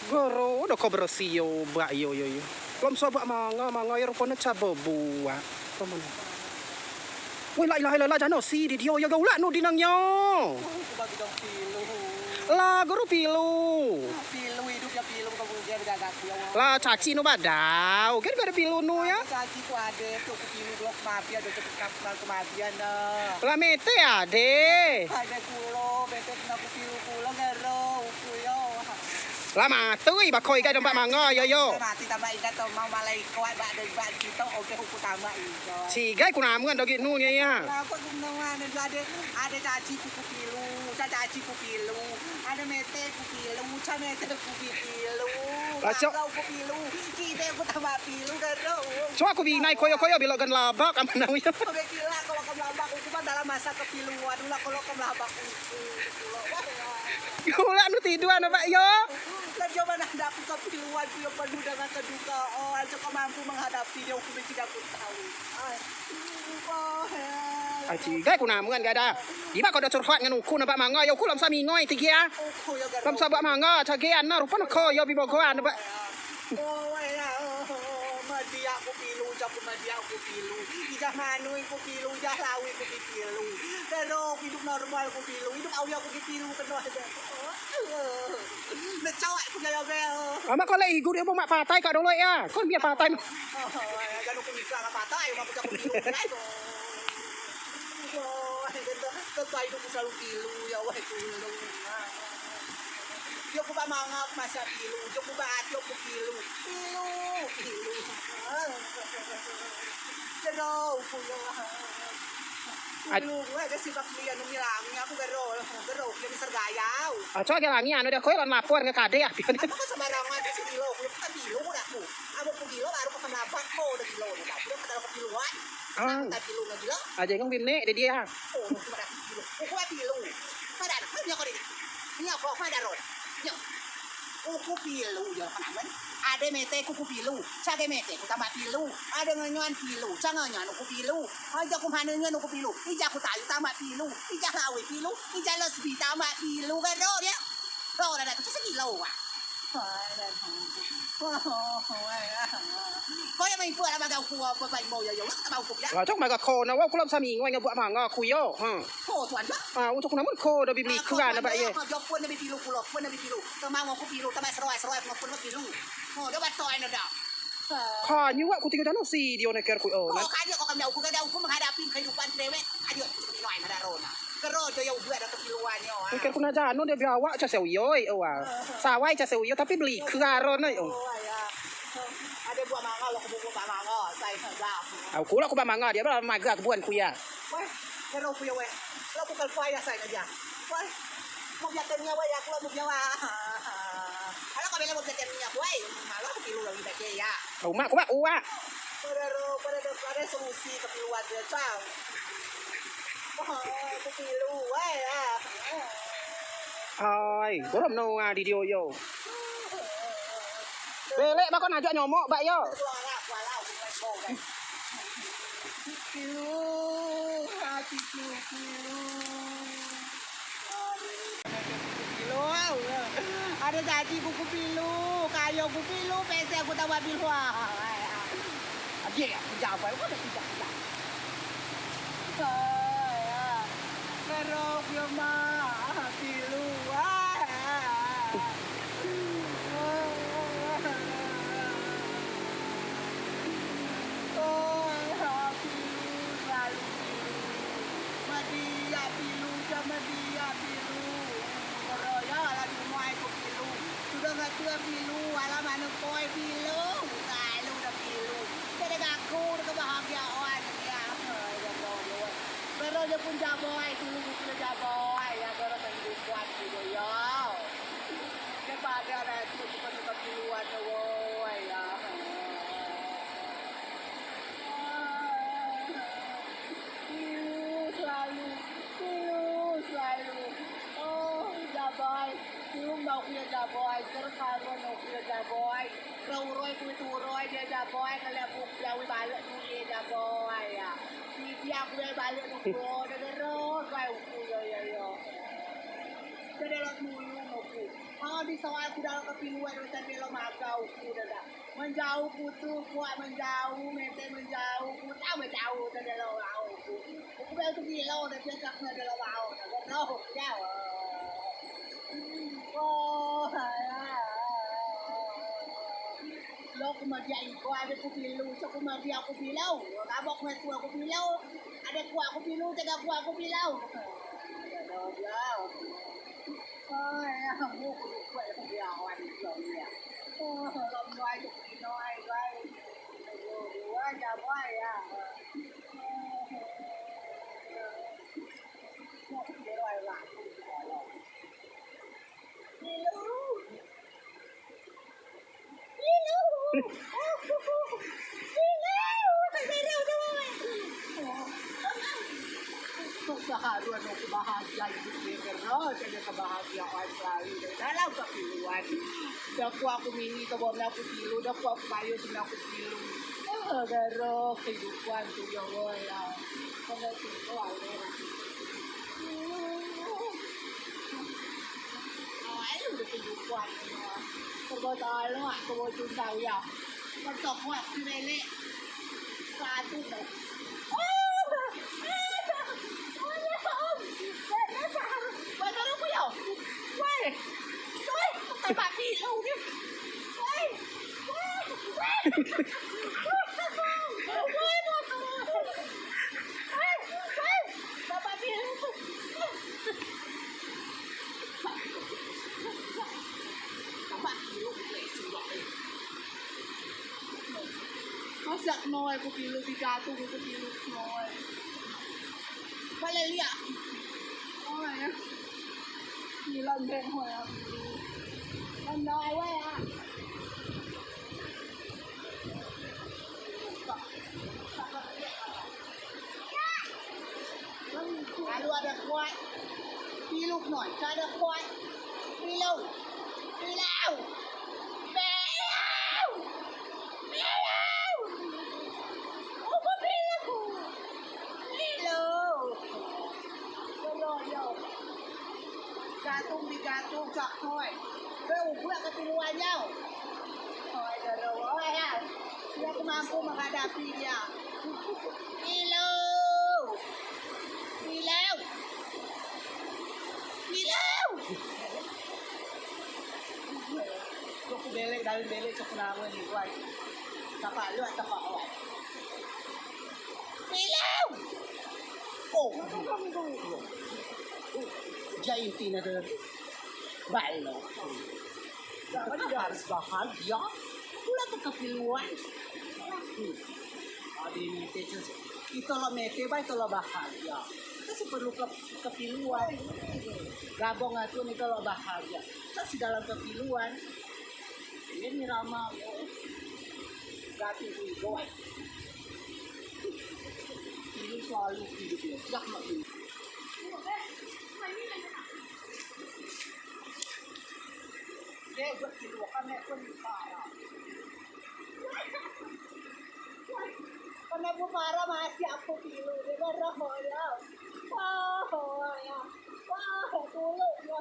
Goro, udah kau bersih yo, bak yo. Belum sobat manga ya rupanya cabai buah. Kamu mana? Wih lah jangan si di yo lah nu dinang yo. Bagi dong pilu. Lah guru pilu. Pilu hidup ya pilu kemudian gagak ya. Lah caci nu badau, kan ada pilu nu ya. Caci ku ada tuh ku pilu blok mafia ada cepet kapal kematian dah. Lah mete ade. Ada kulo, betet nak ku pilu kulo garo, ku yo. Lah matui bakoi kai tempat manga yo. Mati tambah ingat tuh mau malai kuat bak dan bak kita oke hukum tambah itu. Cigai ku namungan dogi nu nya ya. Lah kok gumnawan ada caci ku pilu, caci ku pilu, ada mete ku pilu, mete ku pilu. Kau ku pilu, kita ku tambah pilu garo. Coba aku binai koyo bilok kan labak apa nau ya. Kau bilang kalau kamu labak aku mah dalam masa kepiluan ulah kalau kamu labak aku. Gula nu tiduan Pak yo. Lah coba ada aku kepiluan ku yang penuh dengan kedukaan, kau mampu menghadapi dia aku tidak aku tahu. Cigai ku namungan gak ada. Iba kau dah curhat dengan aku nampak manga yo ku lam sami ngoi tigi ya. Lam sabak manga cagean na rupanya koyo bibogoan Pak. Madia aku pilu, jago madia aku pilu. Ijah manui aku pilu, ijah lawi aku pilu. Pero hidup normal aku pilu, hidup awya aku pilu penuh aja. Ngecawak aku gaya bel. Ama kau lagi guru mau mak patai kau dulu ya. Kau biar patai. Jangan aku nikah sama patai, mau aku pilu. Tetap hidup selalu pilu ya wah pilu. Yo ku ba mangap masa pilu, yo ku ba atyo ku pilu. Pilu. Garo, ku yo. Pilu, ada sibak dia nung nilangnya aku garo, dia sergayaw. Coba ke langi anu dah koyo lan lapor ke kade ya. Aku kan sembarangan di kilo, ku kan pilu dah ku. Amo ku kilo baru ke kenapa ko udah kilo dah. Dia kada ke piluan. Tak pilu na gila. Aja yang bine de dia. Oh, ku pada pilu. Ku pilu. Pada nya ko di. Nya ko pada ro. Kuku pilu ya kanan. Ada mete kuku pilu, cagai mete ku tambah pilu. Ada ngenyan pilu, canganyan kuku pilu. Aja ku manengan kuku pilu. Ija ku tayu tambah pilu, ija lawe pilu, ija lesbi tambah pilu kan do dia. Do ada tu sekilo ah. Kau yang main pula bagau ku apa mau ya yo tak mau ku ya. Lah cok maga ko na wa kulam sami ngoi ngabuat manga ku yo. Ko tuan ba? Untuk ku namun ko da bibli kuran ba ye. Yo pun na pilu ku lo, pun na pilu. Tamang ku pilu, tamang seroy pun na pilu. Oh, do bat toy na dah. Kha nyu wa ku tiga dano si dio na ker ku oh. Kau kaji kau kami aku menghadapi kehidupan dewek. Ayo minoi na rona. Kero do yo dua ada kepiluan yo. Ker ku na jano dia biawa cha sew yoi wa. Sawai cha sew yo tapi beli kuaron na yo. Ada buah mangga lo kubu buah mangga saya enggak. Aku lah ku ba manga dia ba maga ku buan ku ya. Wah, kero ku yo we. Lo ku kal kuaya saya aja. Wah, mau jatuhnya we aku lo mau jawa. Kalau kau bilang mau jatuhnya we, malah aku pilu lagi baca ya. Ku mak uwa. Pada solusi kepiluan dia cang. Aku pilu we ya. Ai, borom no di dio yo. Belek bakon ajak nyomok bak yo. Pilu, hatiku pilu. Pilu, ada janji buku pilu, kayu buku pilu, PC aku tambah pilu. Dia jawab, aku udah tidak. Saya kerok yo mah pilu. Dia pilu, koroya lah di rumah aku pilu, sudah nggak tua pilu, alam anu koi pilu, lu udah pilu, jadi aku udah kebahagiaan ya, baru dia pun jaboy, dulu dia jaboy, ya baru kehidupan gitu ya, kepada ada itu bukan kepiluan woy ya. Jaboy, belum mau punya jaboy, terus kalau mau punya jaboy, rau ku itu roy dia jaboy, kalau aku lawi balik tu dia jaboy ya, dia aku balik tu dia terus, kayak aku ya, jadi lot mulu aku, Kalau di soal aku dalam kepiluan macam dia lo magau ku dah. Menjauh ku tu kuat menjauh, mete menjauh, ku tahu menjauh dah dia lo mau ku. Aku biar tu kilo dah dia tak nak dia lo mau dah. Lo jauh. Oh, lo kemudian ko ada ku pilu, so kemudian aku pilau. Kabok na tu aku pilau. Ada ku aku pilu, jaga ku aku pilau. Lo jauh. Ôi, không mua của được quậy không hiểu anh rồi nhỉ. Ôi, làm ngoài được thì nói vậy. Quá nhà quay à. Không biết rồi là. Hello. Hello. Hello. Phải đi đâu rồi. Kebahagiaan mau kebahagiaan itu terus ada kebahagiaan selalu dalam kepiluan. Daku aku mini kebon aku pilu, daku aku kayu sini aku pilu. Garo kehidupan tu ya ya. Kalau itu ada. Ayo udah kehidupan. Kebon tahu ah, kebon cinta ya. Mentok wah lele. Satu dah. Tại bạn đi lâu đi. Ôi. Bạn đi lâu. Các bạn đi lâu để chịu gọi. Nó giật nồi của pilu pica tu của pilu nồi. Phải lên đi ạ. Ôi. Đi lần thêm hồi à. Lần đòi quá à. Aduh ada kuat. Piluk noi, ada kuat. Pilau. Pilau. Pilau. Pilau. Apa pilau? Pilau. Yo. Gatung di gatung cak thôi. Kau pula kepiluan jauh. Oh, ada ya. Dia mampu menghadapi dia. Pilau. Pilau. Pilau. Kau belek dari belek cak nama ni kuai. Tapak lu tapak awak. Pilau. Oh. Jai tina der. Baik. Jangan harus bahagia. Pula kepiluan. Ada ini tejas. Kita lo mete baik kalau bahagia. Kita perlu kepiluan. Gabung itu nih kalau bahagia. Kita si dalam kepiluan. Ini ramah. Gati hidup. Ini selalu hidup ya. Tidak mau hidup. Dia buat kiluan pun parah. Karena parah masih aku pilu. Dia berah ya. Wah ya. Wah dulu ya.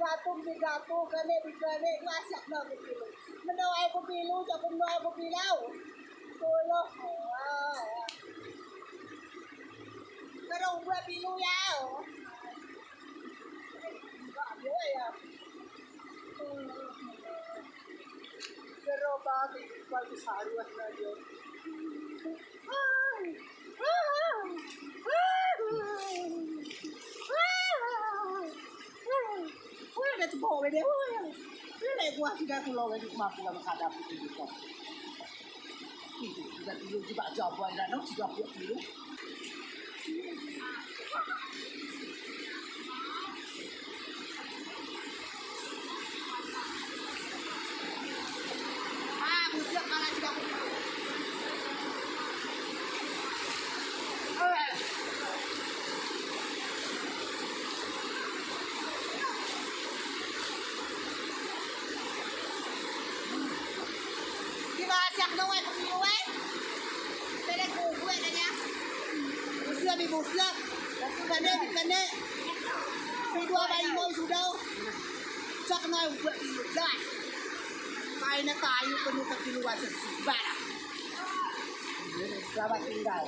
Gatung di gatung kene di kene masih aku pilu. Mendoa aku pilu, jangan mendoa aku pilau. Dulu. Wah ya. Kalau buat pilu ya. Enggak dia ya. Pero bakit ikaw saruan na yun? Wala na ito po, wala. Wala na ito, sige ako lang, hindi kumakuha makadapo dito. Hindi, hindi ba job wala na, sige ako dito. Bosnya, waktu kane, di dua bayi mau sudah. Tsaka na yung buat pilu dyan. Kaya na tayo kung yung kapiluan sa sibara. Selamat tinggal.